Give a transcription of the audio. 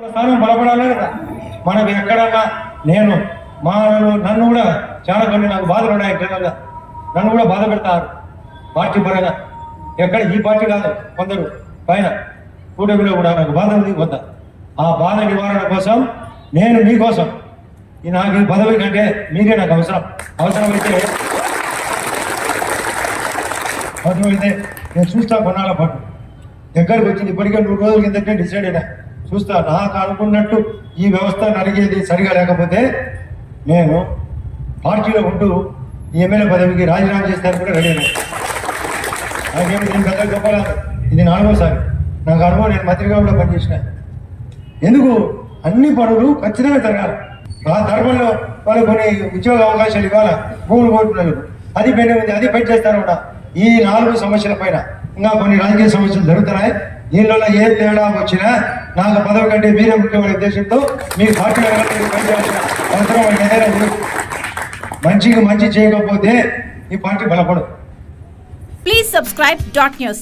స్థానం బలపడాలి కదా. మనం ఎక్కడన్నా నన్ను కూడా చాలా కొన్ని నాకు బాధలు ఉన్నాయి. ఇంటర్నల్గా నన్ను కూడా బాధ పెడతారు పార్టీ పరంగా. ఎక్కడ ఈ పార్టీ కాదు, కొందరు పైన కూటమిలో కూడా నాకు బాధ ఉంది కొంత. ఆ బాధ నివారణ కోసం నేను మీకోసం నాకు ఈ పదవి కంటే మీరే నాకు అవసరమైతే నేను చూస్తా కొన్నాళ్ళ పాటు. దగ్గరకు వచ్చింది ఇప్పటికే 3 రోజుల కిందటే డిసైడ్ అయినా. చూస్తా నాకు అనుకున్నట్టు ఈ వ్యవస్థ నడిగేది సరిగా లేకపోతే నేను పార్టీలో ఉంటూ ఈ ఎమ్మెల్యే పదవికి రాజీనామా చేస్తాను కూడా రెడీ అయినా. నాకేమి నేను పెద్ద గొప్పలేదు, ఇది 4వసారి నాకు అనుభవం. నేను మంత్రిగా కూడా పనిచేసిన. ఎందుకు అన్ని పనులు ఖచ్చితంగా జరగాలి. ఆ ధర్మంలో వాళ్ళు కొన్ని ఉద్యోగ అవకాశాలు ఇవ్వాలి. భూములు కోరుతున్నారు, అది పైన ఉంది, అది పని చేస్తారు కూడా. ఈ 4 సమస్యల పైన ఇంకా కొన్ని రాజకీయ సమస్యలు జరుగుతున్నాయి. దీనిలో ఏ తేడా వచ్చినా నాకు పదవి కంటే మీరే ముఖ్యమైన ఉద్దేశంతో మీ పార్టీ పనిచేయాల్సిన అవసరం ఏదైనా ఉంది. మంచి చేయకపోతే ఈ పార్టీ బలపడదు. Please subscribe .news.